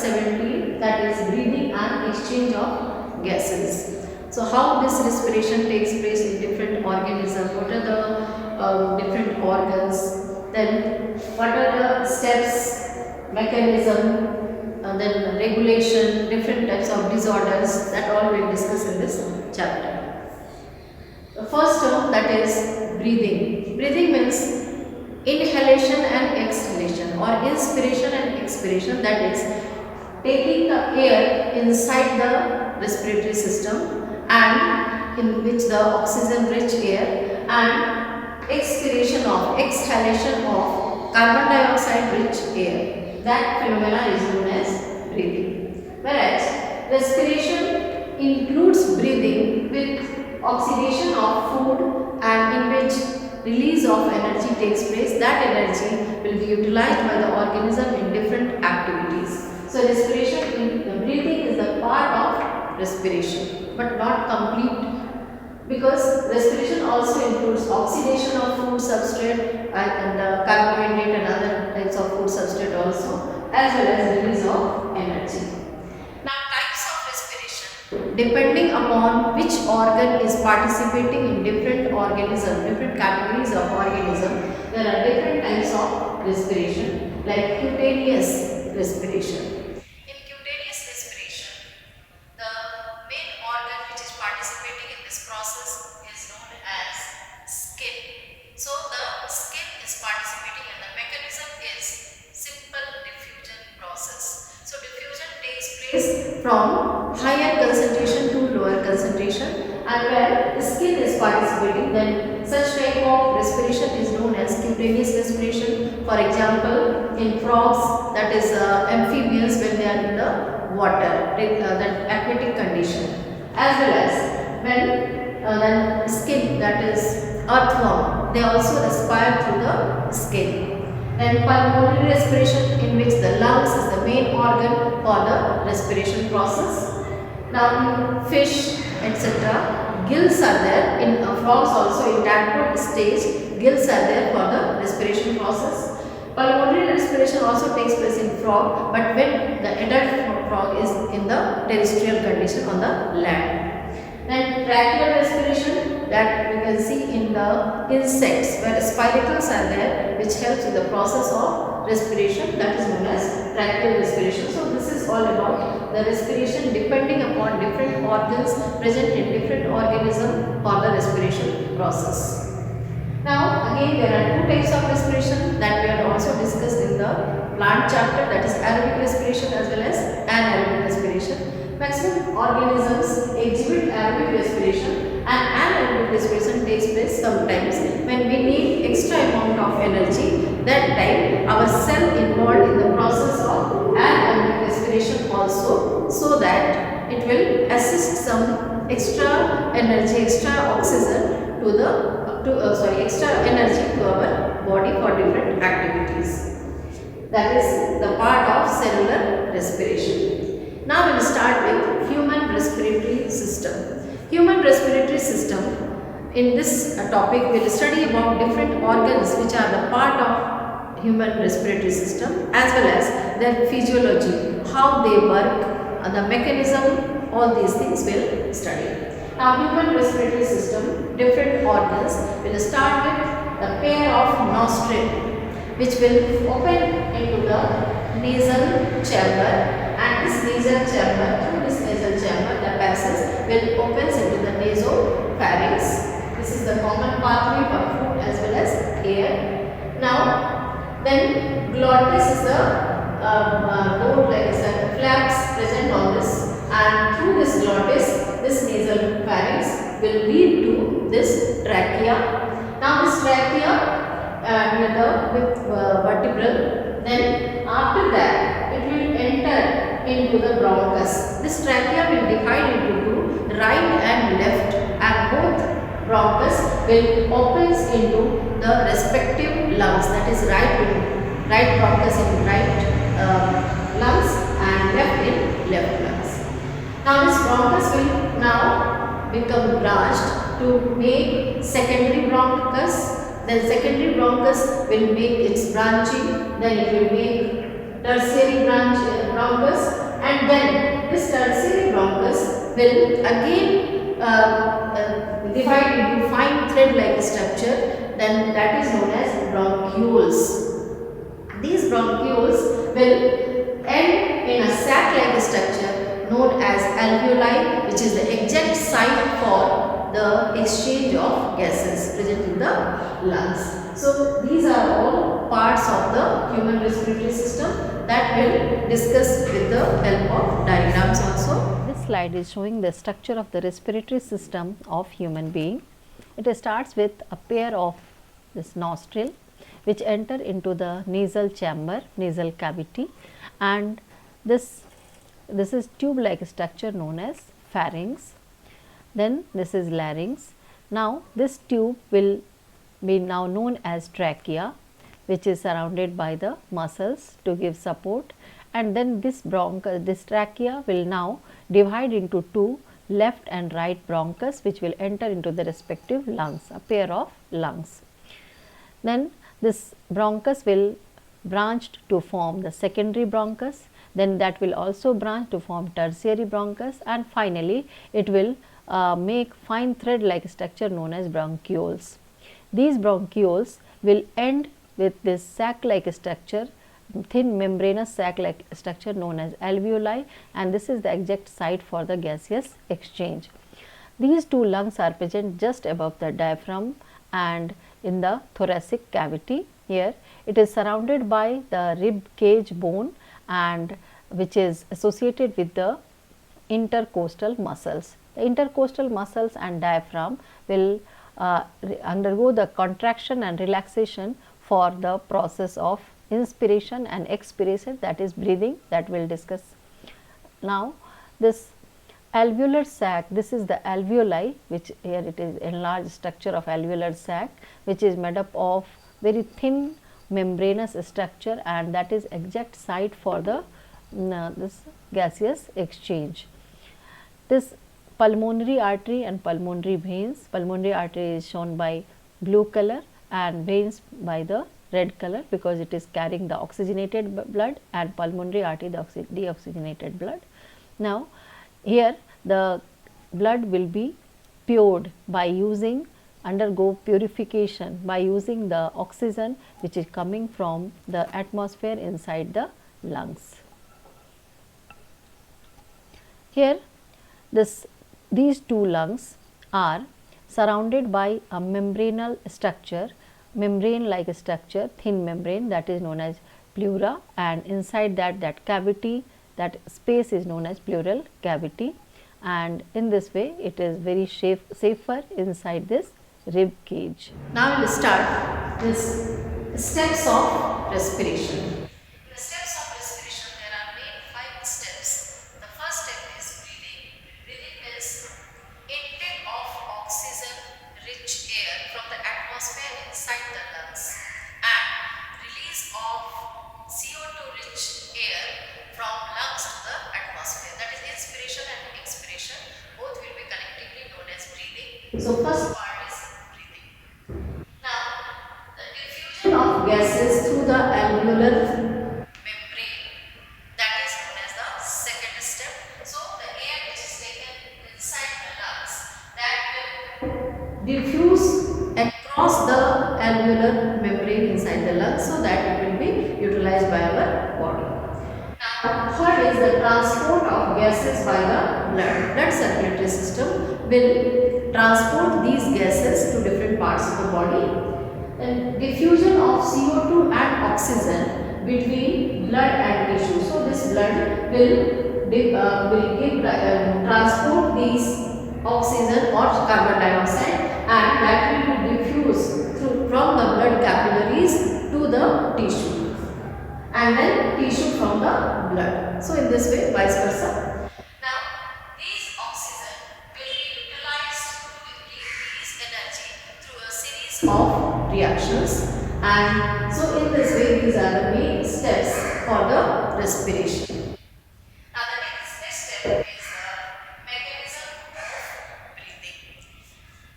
17, that is breathing and exchange of gases. So how this respiration takes place in different organisms, what are the different organs, then what are the steps, mechanism, then regulation, different types of disorders, that all we will discuss in this chapter. The first term, that is breathing. Breathing means inhalation and exhalation, or inspiration and expiration, that is taking the air inside the respiratory system and in which the oxygen rich air, and exhalation of carbon dioxide rich air. That phenomena is known as breathing. Whereas respiration includes breathing with oxidation of food and in which release of energy takes place. That energy will be utilized by the organism in different activities. So respiration in the breathing is the part of respiration, but not complete, because respiration also includes oxidation of food substrate and carbohydrate and other types of food substrate also, as well as release of energy. Now types of respiration, depending upon which organ is participating in different organism, different categories of organism, there are different types of respiration, like cutaneous respiration. In cutaneous respiration, the main organ which is participating in this process is known as skin. So the skin is participating and the mechanism is simple diffusion process. So diffusion takes place from higher concentration to lower concentration, and where the skin is participating, then such type of respiration is known as cutaneous respiration. For example, in frogs, that is amphibians, when they are in the water, that aquatic condition, as well as when then skin, that is earthworm, they also respire through the skin. And pulmonary respiration, in which the lungs is the main organ for the respiration process. Now in fish, etc., gills are there. In frogs also, in tadpole stage, gills are there for the respiration process. Pulmonary respiration also takes place in frog, but when the adult frog is in the terrestrial condition on the land. And tracheal respiration, that we can see in the insects, where spiracles are there, which helps in the process of respiration, that is known as tracheal respiration. So this is all about the respiration depending upon different organs present in different organism for the respiration process. Now again, there are two types of respiration that we had also discussed in the plant chapter, that is aerobic respiration as well as anaerobic respiration. Maximum organisms exhibit aerobic respiration, and anaerobic respiration takes place sometimes when we need extra amount of energy. That time our cell involved in the process of anaerobic respiration also, so that it will assist some extra energy, extra oxygen to the extra energy to our body for different activities. That is the part of cellular respiration. Now we will start with human respiratory system. Human respiratory system, in this topic we will study about different organs which are the part of human respiratory system, as well as their physiology, how they work, the mechanism, all these things we will study. Now human respiratory system, different organs. We will start with the pair of nostril, which will open into the nasal chamber, and this nasal chamber, through this nasal chamber the passage will opens into the nasopharynx. This is the common pathway for food as well as air. Now then glottis is the board like a flaps present on this, and through this glottis, this nasal pharynx will lead to this trachea. Now this trachea with vertebral, then after that it will enter into the bronchus. This trachea will divide into two, right and left, and both bronchus will opens into the respective lungs, that is right bronchus in right lungs and left in left lungs. Now this bronchus will now become branched to make secondary bronchus. Then secondary bronchus will make its branching, then it will make tertiary bronchus, tertiary bronchus will again divide into fine thread-like structure, then that is known as bronchioles. These bronchioles will end in a sac-like structure known as alveoli, which is the exact site for the exchange of gases present in the lungs. So these are all parts of the human respiratory system that we'll discuss with the help of diagrams also. This slide is showing the structure of the respiratory system of human being. It starts with a pair of this nostril which enter into the nasal chamber, nasal cavity, and this is tube like structure known as pharynx. Then this is larynx. Now this tube will be now known as trachea, which is surrounded by the muscles to give support, and then this trachea will now divide into two, left and right bronchus, which will enter into the respective lungs, a pair of lungs. Then this bronchus will branch to form the secondary bronchus, then that will also branch to form tertiary bronchus, and finally it will make fine thread like structure known as bronchioles. These bronchioles will end with this sac like structure, thin membranous sac like structure known as alveoli, and this is the exact site for the gaseous exchange. These two lungs are present just above the diaphragm and in the thoracic cavity. Here it is surrounded by the rib cage bone, and which is associated with the intercostal muscles. The intercostal muscles and diaphragm will undergo the contraction and relaxation for the process of inspiration and expiration, that is breathing, that we will discuss. Now this alveolar sac, this is the alveoli, which here it is enlarged structure of alveolar sac, which is made up of very thin membranous structure, and that is exact site for the this gaseous exchange. This pulmonary artery and pulmonary veins, pulmonary artery is shown by blue color and veins by the red color because it is carrying the oxygenated blood, and pulmonary artery the deoxygenated blood. Now here the blood will be pured by undergo purification by using the oxygen which is coming from the atmosphere inside the lungs. Here these two lungs are surrounded by a membranal structure, membrane like structure, thin membrane, that is known as pleura, and inside that cavity, that space is known as pleural cavity, and in this way it is very safer inside this rib cage. Now we will start this steps of respiration. In the steps of respiration there are main 5 steps. The first step is breathing. Breathing is intake of oxygen rich air from the atmosphere inside the lungs and release of CO2 rich air from lungs to the atmosphere, that is inspiration and expiration, both will be collectively known as breathing. So first part is breathing. Now the diffusion of gases through the alveolar membrane, that is known as the second step. So the air which is taken inside the lungs, that will diffuse across the alveolar membrane inside the lungs, so that it will be utilized by our body. Now third is the transport of gases by the blood. Blood circulatory system will transport these gases to different parts of the body. And diffusion of CO2 and oxygen between blood and tissue. So this blood will transport these oxygen or carbon dioxide, and that will be diffused from the blood capillaries to the tissue, and then tissue from the blood. So in this way, vice versa. Now these oxygen will be utilized to release energy through a series of reactions, and so in this way these are the main steps for the respiration. Now the next step is the mechanism of breathing.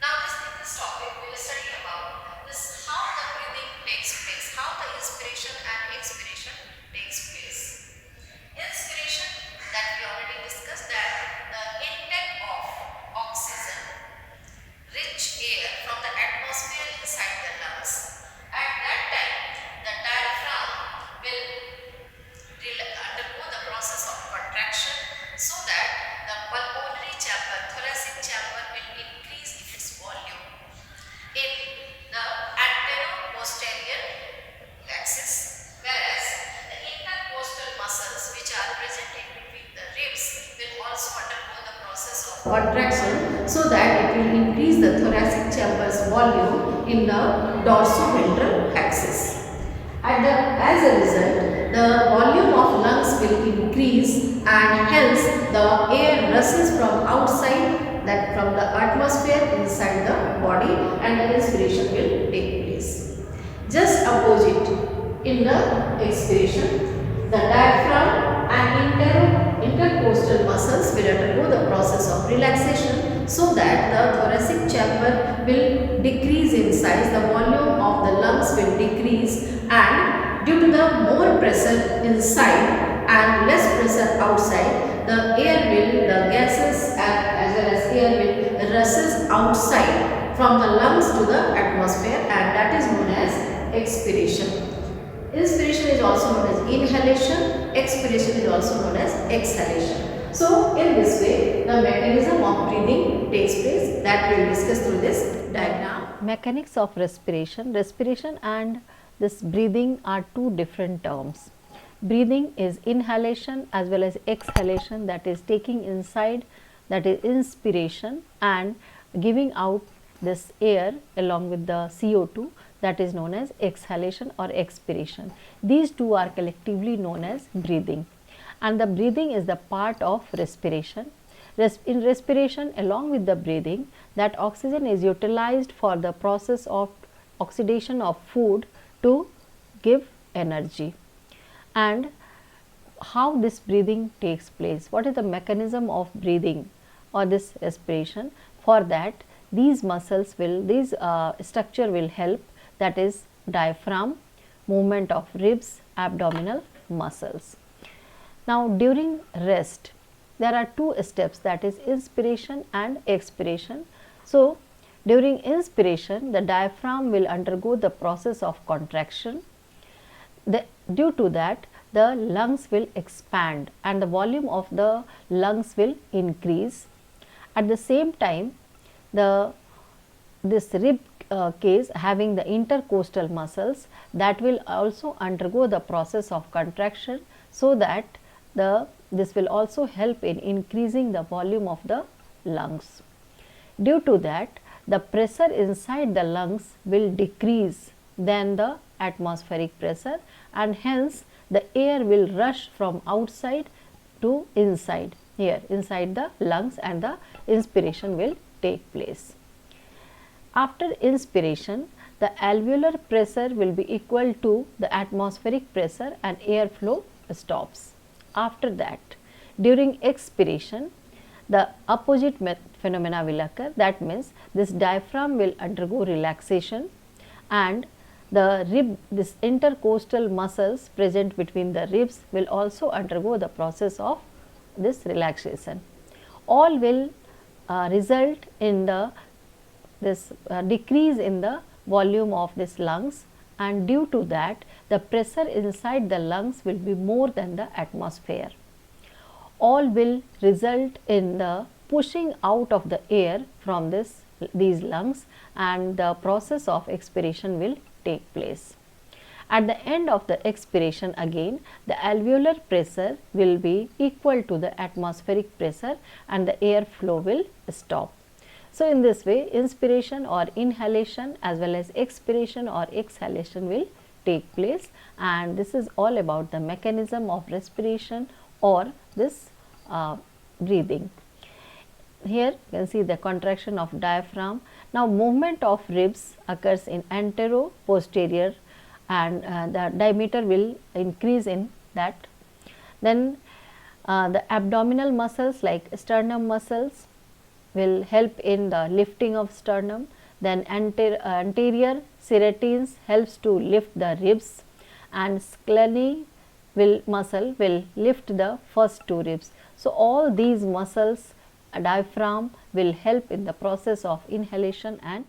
Now this topic we will study about this, how the breathing takes place, how the inspiration and expiration takes place. Inspiration, that we already discussed, contraction so that it will increase the thoracic chamber's volume in the dorsoventral axis. As a result, the volume of lungs will increase and hence the air rushes from outside, that from the atmosphere inside the body, and the respiration will take place. Just opposite, in the expiration, the diaphragm and intercostal muscles will undergo the process of relaxation so that the thoracic chamber will decrease in size, the volume of the lungs will decrease, and due to the more pressure inside and less pressure outside, the gases as well as air will rushes outside from the lungs to the atmosphere, and that is known as expiration. Inspiration is also known as inhalation, expiration is also known as exhalation. So, in this way, the mechanism of breathing takes place, that we will discuss through this diagram. Mechanics of respiration. Respiration and this breathing are two different terms. Breathing is inhalation as well as exhalation, that is taking inside, that is inspiration, and giving out this air along with the CO2, that is known as exhalation or expiration. These two are collectively known as breathing, and the breathing is the part of respiration. In respiration, along with the breathing, that oxygen is utilized for the process of oxidation of food to give energy. And how this breathing takes place, what is the mechanism of breathing or this respiration? For that, these muscles will, structure will help, that is diaphragm, movement of ribs, abdominal muscles. Now, during rest, there are two steps, that is inspiration and expiration. So, during inspiration, the diaphragm will undergo the process of contraction. Due to that, the lungs will expand and the volume of the lungs will increase. At the same time, this rib case having the intercostal muscles, that will also undergo the process of contraction, so that this will also help in increasing the volume of the lungs. Due to that, the pressure inside the lungs will decrease than the atmospheric pressure, and hence the air will rush from outside to inside, here inside the lungs, and the inspiration will take place. After inspiration, the alveolar pressure will be equal to the atmospheric pressure and airflow stops. After that, during expiration, the opposite phenomena will occur, that means this diaphragm will undergo relaxation and this intercostal muscles present between the ribs will also undergo the process of this relaxation. All will result in this decrease in the volume of this lungs, and due to that, the pressure inside the lungs will be more than the atmosphere. All will result in the pushing out of the air from these lungs, and the process of expiration will take place. At the end of the expiration, again the alveolar pressure will be equal to the atmospheric pressure and the air flow will stop. So, in this way, inspiration or inhalation as well as expiration or exhalation will take place, and this is all about the mechanism of respiration or this breathing. Here you can see the contraction of diaphragm. Now, movement of ribs occurs in antero posterior, and the diameter will increase in that. Then the abdominal muscles like sternum muscles will help in the lifting of sternum. Then anterior serratins helps to lift the ribs, and scalene muscle will lift the first two ribs. So, all these muscles, diaphragm will help in the process of inhalation and